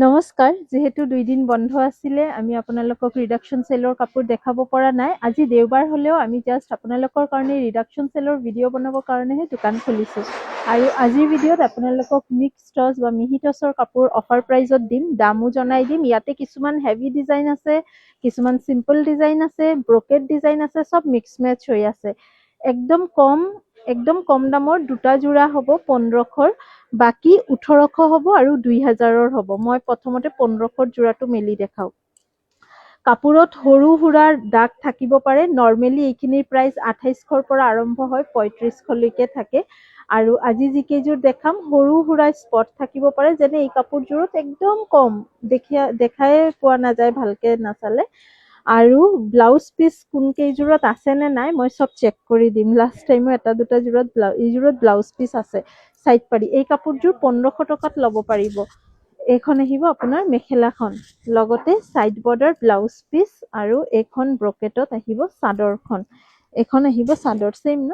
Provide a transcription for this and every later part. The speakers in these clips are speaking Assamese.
নমস্কাৰ, যিহেতু 2 দিন বন্ধ আছিলে আমি আপোনালোকক ৰিডাকশ্যন চেলৰ কাপোৰ দেখাব পৰা নাই। আজি দেওবাৰ হ'লেও আমি জাষ্ট আপোনালোকৰ কাৰণে ৰিডাকশ্যন চেলৰ ভিডিঅ' বনাবৰ কাৰণেহে দোকান খুলিছোঁ। আৰু আজিৰ ভিডিঅ'ত আপোনালোকক মিক্স টচ বা মিহি টচৰ কাপোৰ অফাৰ প্ৰাইজত দিম, দামো জনাই দিম। ইয়াতে কিছুমান হেভি ডিজাইন আছে, কিছুমান চিম্পল ডিজাইন আছে, ব্ৰকেট ডিজাইন আছে, চব মিক্স মেচ হৈ আছে। একদম কম দামৰ দুটা যোৰা হ'ব 1500ৰ, বাকী 1800 হ'ব আৰু 2000ৰ হ'ব। মই প্ৰথমতে 1500ৰ যোৰাটো মেলি দেখাওঁ। কাপোৰত সৰু সুৰাৰ দাগ থাকিব পাৰে। নৰ্মেলি এইখিনিৰ প্ৰাইচ 2800ৰ পৰা আৰম্ভ হয়, 3500লৈকে থাকে। আৰু আজি যিকেইযোৰ দেখাম সৰু সুৰা স্পট থাকিব পাৰে, যেনে এই কাপোৰযোৰত একদম কম দেখাই পোৱা নাযায় ভালকে নাচালে। আৰু ব্লাউজ পিচ কোন কেইযোৰত আছে নে নাই মই চব চেক কৰি দিম। লাষ্ট টাইমো এটা দুটা এইযোৰত ব্লাউজ পিচ আছে। চাইড পাৰি এই কাপোৰযোৰ 1500 টকাত ল'ব পাৰিব। এইখন আহিব আপোনাৰ মেখেলাখন, লগতে চাইড বৰ্ডাৰ ব্লাউজ পিচ, আৰু এইখন ব্ৰকেটত আহিব চাদৰখন। এইখন আহিব চাদৰ, চেম ন?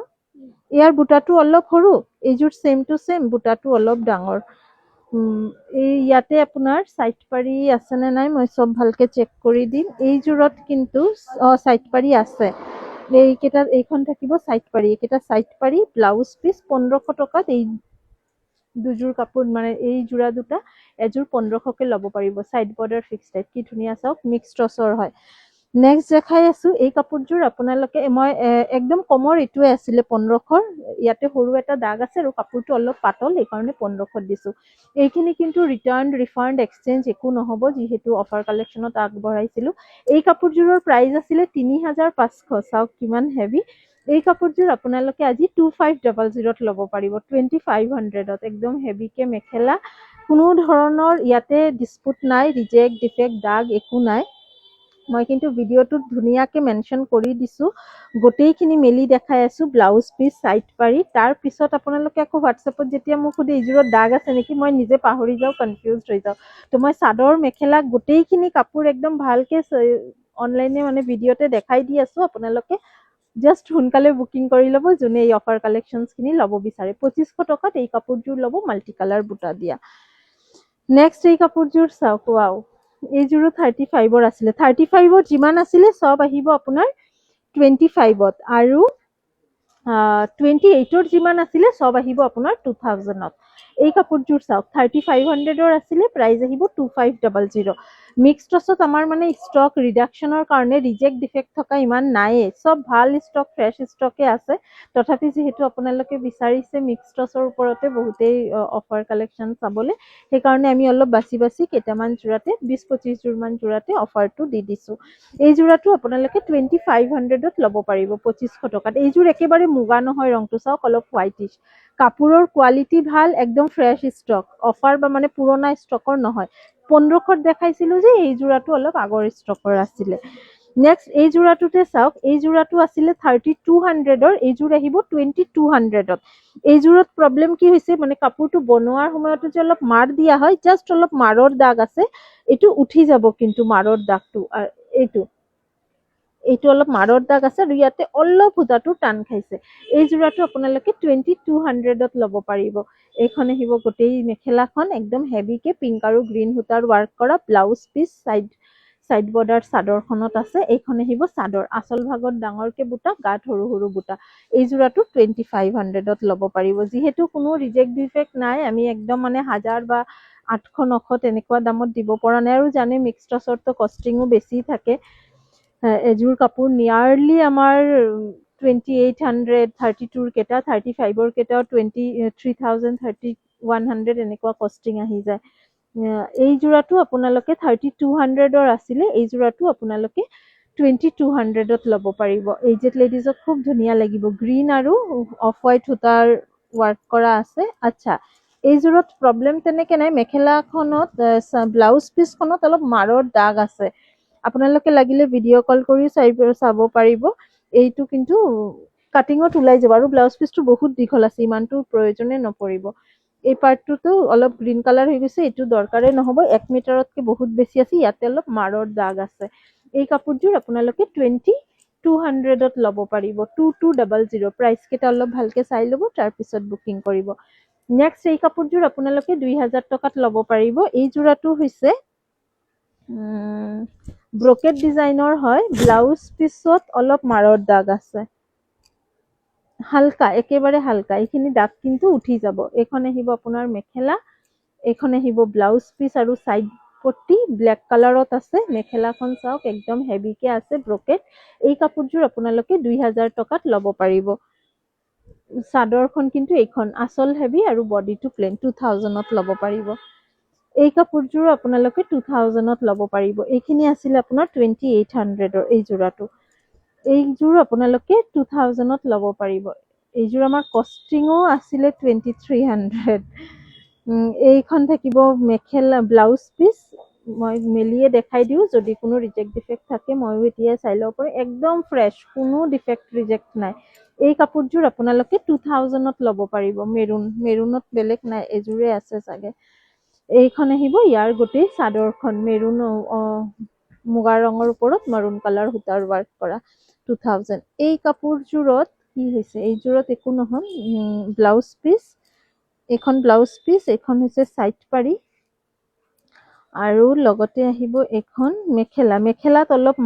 ইয়াৰ বুটাটো অলপ সৰু, এইযোৰ চেম টু চেম, বুটাটো অলপ ডাঙৰ। এই ইয়াতে আপোনাৰ চাইড পাৰি আছে নে নাই মই চব ভালকে চেক কৰি দিম। এইযোৰত কিন্তু চাইড পাৰি আছে। এইখন থাকিব চাইড পাৰি, এইকেইটা চাইড পাৰি, ব্লাউজ পিচ 1500 টকাত এই দুযোৰ কাপোৰ, মানে এই যোৰা দুটা এযোৰ 1500কে ল'ব পাৰিব। চাইড বৰ্ডাৰ ফিক্স টাইপ, কি ধুনীয়া চাওক, মিক্স টচৰ হয়। নেক্সট দেখাই আছো এই কাপোৰযোৰ আপোনালোকে, মই একদম কমৰ এইটোৱে আছিলে 1500ৰ। ইয়াতে সৰু এটা দাগ আছে আৰু কাপোৰটো অলপ পাতল, এইকাৰণে 1500ত দিছো। এইখিনি কিন্তু ৰিটাৰ্ণ ৰিফাণ্ড এক্সচেঞ্জ একো নহ'ব, যিহেতু অফাৰ কালেকশ্যনত আগবঢ়াইছিলো। এই কাপোৰযোৰৰ প্ৰাইচ আছিলে 3500। চাওক কিমান হেভি। এই কাপোৰযোৰ আপোনালোকে আজি 2500ত ল'ব পাৰিব, 2500ত। একদম হেভিকে মেখেলা, কোনো ধৰণৰ ইয়াতে ডিছপুট নাই, ৰিজেক্ট ডিফেক্ট দাগ একো নাই। মই কিন্তু ভিডিঅ'টোত ধুনীয়াকে মেনশ্যন কৰি দিছো, গোটেইখিনি মেলি দেখাই আছো, ব্লাউজ পিচ, চাইড পাৰি। তাৰ পিছত আপোনালোকে আকৌ হোৱাটছএপত যেতিয়া মোক সুধে এইযোৰত দাগ আছে নেকি, মই নিজে পাহৰি যাওঁ, কনফিউজ হৈ যাওঁ। তো মই চাদৰ মেখেলা গোটেইখিনি কাপোৰ একদম ভালকে অনলাইনে মানে ভিডিঅ'তে দেখাই দি আছো। আপোনালোকে জাষ্ট সোনকালে বুকিং কৰি ল'ব যোনে এই অফাৰ কালেকশ্যনছখিনি ল'ব বিচাৰে। 2500 টকাত এই কাপোৰযোৰ ল'ব, মাল্টি কালাৰ বুটা দিয়া। নেক্সট এই কাপোৰযোৰ চাওক, ৱাও, এইযোৰো 35ৰ আছিলে। 35ৰ যিমান আছিলে চব আহিব আপোনাৰ 25ত, আৰু 28ৰ যিমান আছিলে চব আহিব আপোনাৰ 2000ত। এই কাপোৰযোৰ চাওক, 3500ৰ আছিলে, প্ৰাইচ আহিব 2500। মিক্স টচত আমাৰ মানে ষ্টক ৰিডাকশ্যনৰ কাৰণে ৰিজেক্ট ডিফেক্ট থকা ইমান নাইয়ে, চব ভাল ষ্টক, ফ্ৰেছ ষ্টকে আছে। তথাপি যিহেতু আপোনালোকে বিচাৰিছে মিক্স টচৰ ওপৰতে বহুতেই অফাৰ কালেকশ্যন চাবলৈ, সেইকাৰণে আমি অলপ বাছি কেইটামান যোৰাতে 20-25 যোৰমান যোৰাতে অফাৰটো দি দিছো। এই যোৰাটো আপোনালোকে 2500ত ল'ব পাৰিব, 2500 টকাত। এইযোৰ একেবাৰে মুগা নহয়, ৰংটো চাওক অলপ হোৱাইটিছ। কাপোৰৰ কোৱালিটি ভাল, একদম ফ্ৰেছ ষ্টক, অফাৰ বা মানে পুৰণা ষ্টকৰ নহয়। 1500ত দেখাইছিলো যে এই যোৰাটো অলপ আগৰ ষ্টকৰ আছিলে। নেক্সট এই যোৰাটোতে চাওক, এই যোৰাটো আছিলে 3200ৰ, এইযোৰ আহিব 2200ত। এইযোৰত প্ৰব্লেম কি হৈছে, মানে কাপোৰটো বনোৱাৰ সময়তো যে অলপ মাৰ দিয়া হয়, জাষ্ট অলপ মাৰৰ দাগ আছে। এইটো উঠি যাব কিন্তু মাৰৰ দাগটো, এইটো অলপ মাৰৰ দাগ আছে, আৰু ইয়াতে অলপ সূতাটো টান খাইছে। এই যোৰাটো আপোনালোকে 2200ত ল'ব পাৰিব। এইখন আহিব গোটেই মেখেলাখন, একদম হেভিকে পিংক আৰু গ্ৰীণ সূতাৰ ৱাৰ্ক কৰা, ব্লাউজ পিচ, চাইড বৰ্ডাৰ চাদৰখনত আছে। এইখন আহিব চাদৰ, আচল ভাগত ডাঙৰকে বুটা, গাত সৰু সৰু বুটা। এই যোৰাটো 2500ত ল'ব পাৰিব। যিহেতু কোনো ৰিজেক্ট ডিফেক্ট নাই, আমি একদম মানে 1000 বা 800-900 তেনেকুৱা দামত দিব পৰা নাই। আৰু জানে মিক্স টচৰতো কষ্টিঙো বেছি থাকে। এযোৰ কাপোৰ নিয়াৰলি আমাৰ 2800, 32ৰ কেইটা, 35ৰ কেইটাও 3000, 3100 এনেকুৱা কষ্টিং আহি যায়। এই যোৰাটো আপোনালোকে 3200ৰ আছিলে, এই যোৰাটো আপোনালোকে 2200ত ল'ব পাৰিব। এইজেড লেডিজক খুব ধুনীয়া লাগিব, গ্ৰীণ আৰু অফ হোৱাইট সূতাৰ ৱাৰ্ক কৰা আছে। আচ্ছা, এইযোৰত প্ৰব্লেম তেনেকে নাই। মেখেলাখনত ব্লাউজ পিচখনত অলপ মাৰৰ দাগ আছে, আপোনালোকে লাগিলে ভিডিঅ' কল কৰি চাব পাৰিব। এইটো কিন্তু কাটিঙত ওলাই যাব, আৰু ব্লাউজ পিচটো বহুত দীঘল আছে, ইমানটো প্ৰয়োজনে নপৰিব। এই পাৰ্টটোতো অলপ গ্ৰীণ কালাৰ হৈ গৈছে, এইটো দৰকাৰে নহ'ব, 1 মিটাৰতকে বহুত বেছি আছে, ইয়াতে অলপ মাৰৰ দাগ আছে। এই কাপোৰযোৰ আপোনালোকে 2200ত ল'ব পাৰিব, 2200। প্ৰাইচ কেইটা অলপ ভালকে চাই ল'ব, তাৰপিছত বুকিং কৰিব। নেক্সট এই কাপোৰযোৰ আপোনালোকে 2000 টকাত ল'ব পাৰিব। এই যোৰাটো হৈছে ব্ৰকেট ডিজাইনৰ হয়, ব্লাউজ পিছত অলপ মাৰৰ দাগ আছে, হালকা, একেবাৰে হালকা, এইখিনি দাগ কিন্তু উঠি যাব। এইখন আহিব আপোনাৰ মেখেলা, এইখন আহিব ব্লাউজ পিচ আৰু চাইড পট্টি ব্লেক কালাৰত আছে। মেখেলাখন চাওক একদম হেভিকে আছে ব্ৰকেট। এই কাপোৰযোৰ আপোনালোকে 2000 টকাত ল'ব পাৰিব। চাদৰখন কিন্তু এইখন আচল হেভি আৰু বডিটো প্লেন, 2000ত ল'ব পাৰিব। এই কাপোৰযোৰ আপোনালোকে 2000ত ল'ব পাৰিব। এইখিনি আছিলে আপোনাৰ 2800ৰ এই যোৰাটো। এইযোৰ আপোনালোকে 2000ত ল'ব পাৰিব। এইযোৰ আমাৰ কষ্টিঙো আছিলে 2300। এইখন থাকিব মেখেলা ব্লাউজ পিচ, মই মেলিয়ে দেখাই দিওঁ, যদি কোনো ৰিজেক্ট ডিফেক্ট থাকে ময়ো এতিয়া চাই ল'ব পাৰোঁ। একদম ফ্ৰেছ, কোনো ডিফেক্ট ৰিজেক্ট নাই। এই কাপোৰযোৰ আপোনালোকে 2000ত ল'ব পাৰিব। মেৰুনত বেলেগ নাই, এযোৰে আছে চাগে। এইখন আহিব ইয়াৰ গোটেই চাদৰখন মেৰুন মুগা ৰঙৰ ওপৰত মাৰুন কালাৰ সূতাৰ ৱাৰ্ক কৰা, 2000। এই কাপোৰযোৰত কি হৈছে, এইযোৰত একো নহয়, ব্লাউজ পিচ, এইখন ব্লাউজ পিচ, এইখন হৈছে চাইড পাৰি আৰু লগতে আহিব এইখন মেখেলা। মেখেলাত অলপ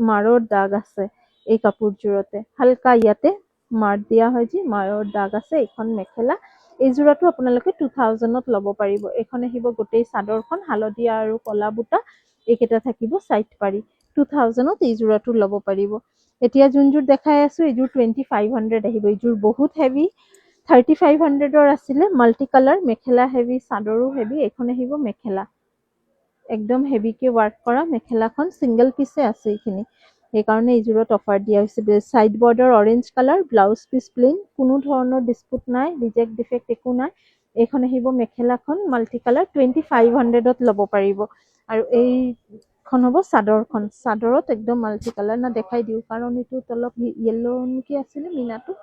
মাৰৰ দাগ আছে এই কাপোৰযোৰতে, হালকা ইয়াতে মাৰ দিয়া হয় যে, মাৰৰ দাগ আছে। এইখন মেখেলা। এই যোৰাটো আপোনালোকে 2000ত ল'ব পাৰিব। এইখন আহিব গোটেই চাদৰখন হালধীয়া আৰু কলা বুটা, এইকেইটা থাকিব চাইড পাৰি, 2000ত এই যোৰাটো ল'ব পাৰিব। এতিয়া যোনযোৰ দেখাই আছো এইযোৰ 2500 আহিব। এইযোৰ বহুত হেভি, 3500ৰ আছিলে, মাল্টি কালাৰ, মেখেলা হেভি, চাদৰো হেভি। এইখন আহিব মেখেলা, একদম হেভিকে ৱাৰ্ক কৰা মেখেলাখন, ছিংগল পিচে আছে এইখিনি, সেইকাৰণে এইযোৰত অফাৰ দিয়া হৈছে। Side border orange colour, blouse piece plain, কোনো ধৰণৰ ডিছপুট নাই, ৰিজেক্ট ডিফেক্ট একো নাই। এইখন আহিব মেখেলাখন মাল্টি কালাৰ, 2500ত ল'ব পাৰিব। আৰু এইখন হ'ব চাদৰখন, চাদৰত একদম মাল্টি কালাৰ না দেখাই দিওঁ, কাৰণ এইটোত অলপ য়েল্লো নেকি আছিলে মীনাটো।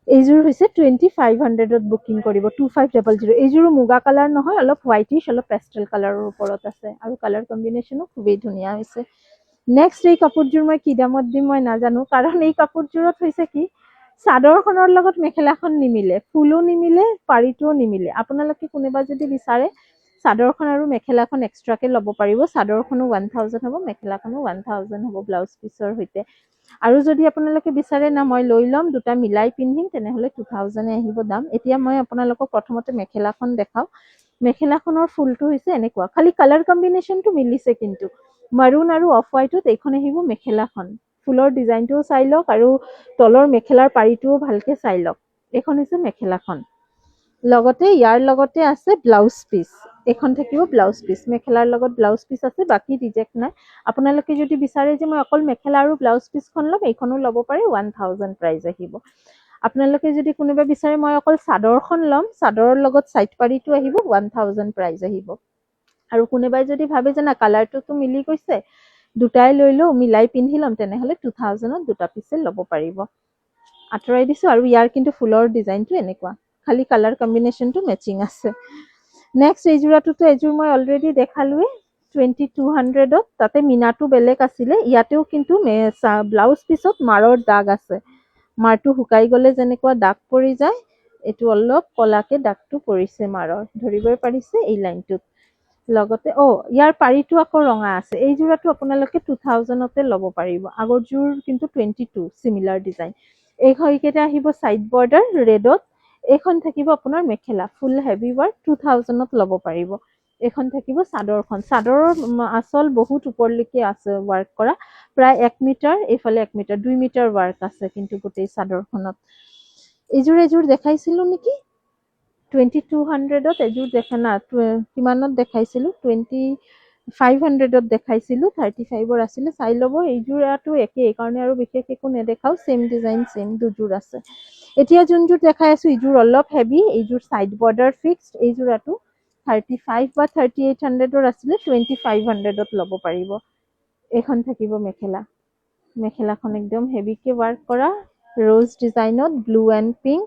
এইযোৰ হৈছে 2500ত বুকিং কৰিব, 2500। এইযোৰো মুগা কালাৰ নহয়, অলপ হোৱাইটিছ, অলপ পেষ্টেল কালাৰৰ ওপৰত আছে আৰু কালাৰ কম্বিনেশ্যনো খুবেই ধুনীয়া হৈছে। নেক্সট এই কাপোৰযোৰ মই কি দামত দিম মই নাজানো, কাৰণ এই কাপোৰযোৰত হৈছে কি, চাদৰখনৰ লগত মেখেলাখন নিমিলে, ফুলো নিমিলে, পাৰিটোও নিমিলে। আপোনালোকে কোনোবা যদি বিচাৰে চাদৰখন আৰু মেখেলাখন এক্সট্ৰাকে ল'ব পাৰিব। চাদৰখনো 1000 হ'ব, মেখেলাখনো 1000 হ'ব ব্লাউজ পিচৰ সৈতে। আৰু যদি আপোনালোকে বিচাৰে না মই লৈ ল'ম, দুটা মিলাই পিন্ধিম, তেনেহ'লে 2000 আহিব দাম। এতিয়া মই আপোনালোকক প্ৰথমতে মেখেলাখন দেখাওঁ। মেখেলাখনৰ ফুলটো হৈছে এনেকুৱা, খালি কালাৰ কম্বিনেশ্যনটো মিলিছে, কিন্তু মাৰুন আৰু অফ হোৱাইটত এইখন আহিব মেখেলাখন। ফুলৰ ডিজাইনটোও চাই লওক আৰু তলৰ মেখেলাৰ পাৰিটোও ভালকে চাই লওক। এইখন হৈছে মেখেলাখন, লগতে ইয়াৰ লগতে আছে ব্লাউজ পিচ, এইখন থাকিব ব্লাউজ পিচ, মেখেলাৰ লগত ব্লাউজ পিচ আছে, বাকী ৰিজেক্ট নাই। আপোনালোকে যদি বিচাৰে যে মই অকল মেখেলা আৰু ব্লাউজ পিচখন ল'ম, এইখনো ল'ব পাৰে, 1000 প্ৰাইজ আহিব। আপোনালোকে যদি কোনোবা বিচাৰে মই অকল চাদৰখন ল'ম, চাদৰৰ লগত চাইড পাৰিটো আহিব, 1000 প্ৰাইজ আহিব। আৰু কোনোবাই যদি ভাবে যে না কালাৰটোতো মিলি গৈছে, দুটাই লৈ লওঁ, মিলাই পিন্ধি ল'ম, তেনেহ'লে 2000ত দুটা পিছে ল'ব পাৰিব। আঁতৰাই দিছোঁ। আৰু ইয়াৰ কিন্তু ফুলৰ ডিজাইনটো এনেকুৱা, খালি কালাৰ কম্বিনেশ্যনটো মেচিং আছে। নেক্সট এই যোৰাটোতো এযোৰ মই অলৰেডি দেখালোৱে, 2200ত, তাতে মীনাটো বেলেগ আছিলে। ইয়াতেও কিন্তু ব্লাউজ পিছত মাৰৰ দাগ আছে, মাৰটো শুকাই গ'লে যেনেকুৱা দাগ পৰি যায়, এইটো অলপ কলাকে দাগটো পৰিছে মাৰৰ, ধৰিবই পাৰিছে এই লাইনটোত। লগতে ইয়াৰ পাৰিটো আকৌ ৰঙা আছে। এই যোৰাটো আপোনালোকে 2000তে ল'ব পাৰিব। আগৰযোৰ কিন্তু 22, চিমিলাৰ ডিজাইন। এইকেইটা আহিব চাইড বৰ্ডাৰ ৰেডত। এইখন থাকিব আপোনাৰ মেখেলা, ফুল হেভি ৱাৰ্ক, 2000ত ল'ব পাৰিব। এইখন থাকিব চাদৰখন, চাদৰৰ আচল বহুত ওপৰলৈকে আছে ৱাৰ্ক কৰা, প্ৰায় 1 মিটাৰ, এইফালে 1 মিটাৰ, 2 মিটাৰ ৱাৰ্ক আছে কিন্তু গোটেই চাদৰখনত। এযোৰ দেখাইছিলো নেকি 2200ত, এযোৰ দেখা না, কিমানত দেখাইছিলো, 2500ত দেখাইছিলো, 35ৰ আছিলে, চাই ল'ব। এইযোৰাটো একেই, কাৰণে আৰু বিশেষ একো নেদেখাও, ছেম ডিজাইন, ছেম দুযোৰ আছে। এতিয়া যোনযোৰ দেখাই আছো এইযোৰ অলপ হেভি, এইযোৰ চাইড বৰ্ডাৰ ফিক্সড। এই যোৰাটো 35 বা 3800ৰ আছিলে, 2500ত ল'ব পাৰিব। এইখন থাকিব মেখেলা, মেখেলাখন একদম হেভিকে ৱাৰ্ক কৰা, ৰ'জ ডিজাইনত, blue and pink,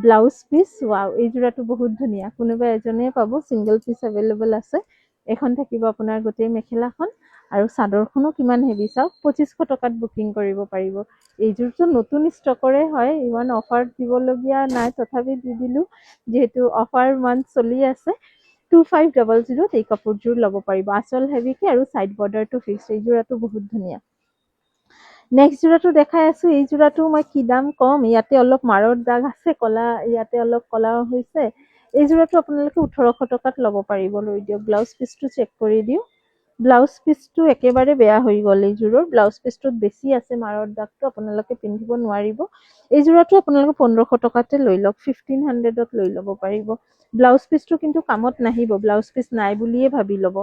blouse piece. Wow, এই যোৰাটো বহুত ধুনীয়া, কোনোবা এজনে পাব, ছিংগল পিচ এভেইলেবল আছে। এখন থাকিব আপোনাৰ গোটেই মেখেলাখন, আৰু চাদৰখনো কিমান হেভি চাওক, 2500 টকাত বুকিং কৰিব পাৰিব। এইযোৰটো নতুন ষ্টকৰে হয়, ইমান অফাৰ দিবলগীয়া নাই, তথাপি দি দিলোঁ যিহেতু অফাৰ মান্থ চলি আছে। 2500 এই কাপোৰযোৰ ল'ব পাৰিব। আঁচল হেভিকে আৰু ছাইড বৰ্ডাৰটো ফিক্স। এই যোৰাটো বহুত ধুনীয়া। নেক্সট যোৰাটো দেখাই আছো। এই যোৰাটো মই কি দাম কম, ইয়াতে অলপ মাৰৰ দাগ আছে কলা, ইয়াতে অলপ কলা হৈছে। এই যোৰাটো আপোনালোকে 1800 টকাত ল'ব পাৰিব। লৈ দিয়ক। ব্লাউজ পিচটো চেক কৰি দিওঁ। ব্লাউজ পিচটো একেবাৰে বেয়া হৈ গ'ল। এই যোৰৰ ব্লাউজ পিচটোত বেছি আছে মাৰৰ দাগটো, আপোনালোকে পিন্ধিব নোৱাৰিব। এই যোৰাটো আপোনালোকে 1500 টকাতে লৈ লওক, 1500ত লৈ ল'ব পাৰিব। ব্লাউজ পিচটো কিন্তু কামত নাহিব, ব্লাউজ পিচ নাই বুলিয়ে ভাবি ল'ব।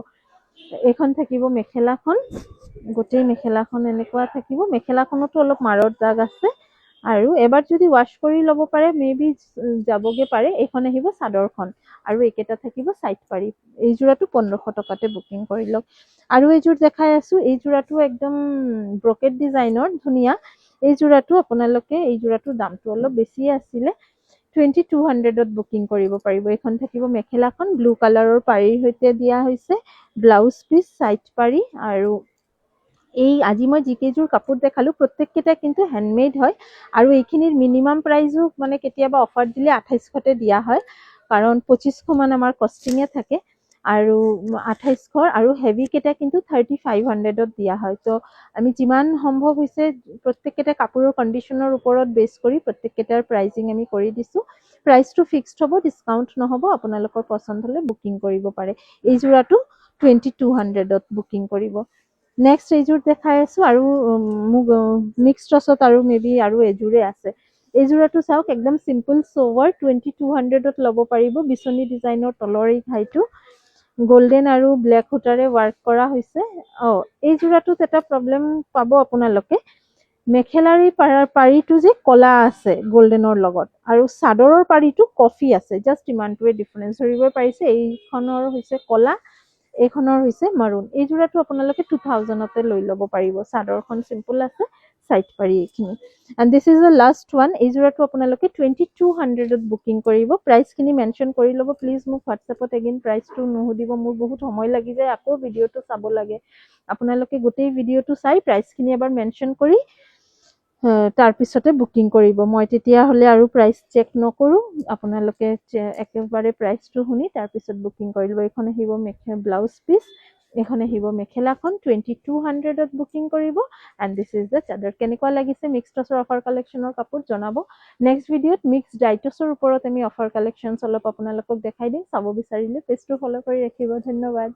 এইখন থাকিব মেখেলাখন, গোটেই মেখেলাখন এনেকুৱা থাকিব। মেখেলাখনতো অলপ মাৰৰ দাগ আছে, আৰু এবাৰ যদি ৱাশ্ব কৰি ল'ব পাৰে মে বি যাবগে পাৰে। এইখন আহিব চাদৰখন, আৰু এইকেইটা থাকিব ছাইড পাৰি। এই যোৰাটো 1500 টকাতে বুকিং কৰি লওক। আৰু এইযোৰ দেখাই আছো। এই যোৰাটো একদম ব্ৰকেট ডিজাইনৰ ধুনীয়া। এই যোৰাটো আপোনালোকে, এই যোৰাটোৰ দামটো অলপ বেছিয়ে আছিলে, 2200ত বুকিং কৰিব পাৰিব। এইখন থাকিব মেখেলাখন, ব্লু কালাৰৰ পাৰিৰ সৈতে দিয়া হৈছে, ব্লাউজ পিচ, ছাইড পাৰি। আৰু এই আজি মই যিকেইযোৰ কাপোৰ দেখালো প্ৰত্যেককেইটা কিন্তু হেণ্ডমেড হয়, আৰু এইখিনিৰ মিনিমাম প্ৰাইজো মানে কেতিয়াবা অফাৰ দিলে 2800তে দিয়া হয়, কাৰণ 2500 মান আমাৰ কষ্টিঙে থাকে, আৰু 2800। আৰু হেভি কেইটা কিন্তু 3500ত দিয়া হয়। তো আমি যিমান সম্ভৱ হৈছে প্ৰত্যেককেইটা কাপোৰৰ কণ্ডিশ্যনৰ ওপৰত বেছ কৰি প্ৰত্যেককেইটাৰ প্ৰাইজিং আমি কৰি দিছোঁ। প্ৰাইচটো ফিক্সড হ'ব, ডিছকাউণ্ট নহ'ব। আপোনালোকৰ পচন্দ হ'লে বুকিং কৰিব পাৰে। এই যোৰাটো 2200ত বুকিং কৰিব। নেক্সট এইযোৰ দেখাই আছো, আৰু মোক মিক্স টচত আৰু মে বি আৰু এযোৰে আছে। এই যোৰাটো চাওক, একদম চিম্পল চোৱাৰ, 2200ত ল'ব পাৰিব। বিচনী ডিজাইনৰ তলৰ এই ঘাইটো গোল্ডেন আৰু ব্লেক সূতাৰে ৱাৰ্ক কৰা হৈছে। এই যোৰাটোত এটা প্ৰব্লেম পাব আপোনালোকে, মেখেলাৰ এই পাৰিটো যে কলা আছে গোল্ডেনৰ লগত, আৰু চাদৰৰ পাৰিটো কফি আছে, জাষ্ট ইমানটোৱে ডিফাৰেঞ্চ ধৰিব পাৰিছে। এইখনৰ হৈছে কলা, এইখনৰ হৈছে মাৰুন। এই যোৰাটো আপোনালোকে 2000তে লৈ ল'ব পাৰিব। চাদৰখন চিম্পল আছে, ছাইড পাৰি এইখিনি। And this is the last one. এই যোৰাটো আপোনালোকে 2200ত বুকিং কৰিব। প্ৰাইচখিনি মেনশ্যন কৰি ল'ব প্লিজ। মোক হোৱাটছএপত এগেইন প্ৰাইচটো নুসুধিব, মোৰ বহুত সময় লাগি যায়, আকৌ ভিডিঅ'টো চাব লাগে। আপোনালোকে গোটেই ভিডিঅ'টো চাই প্ৰাইচখিনি এবাৰ মেনশ্যন কৰি তাৰপিছতে বুকিং কৰিব। মই তেতিয়াহ'লে আৰু প্ৰাইচ চেক নকৰোঁ, আপোনালোকে একেবাৰে প্ৰাইচটো শুনি তাৰপিছত বুকিং কৰি ল'ব। এইখন আহিব ব্লাউজ পিচ, এইখন আহিব মেখেলাখন, 2200ত বুকিং কৰিব। এণ্ড দিছ ইজ দ্য চাদৰ। কেনেকুৱা লাগিছে মিক্স টচৰ অফাৰ কালেকশ্যনৰ কাপোৰ জনাব। নেক্সট ভিডিঅ'ত মিক্স ডাইটছৰ ওপৰত আমি অফাৰ কালেকশ্যনছ অলপ আপোনালোকক দেখাই দিম। চাব বিচাৰিলে পেজটো ফ'ল' কৰি ৰাখিব। ধন্যবাদ।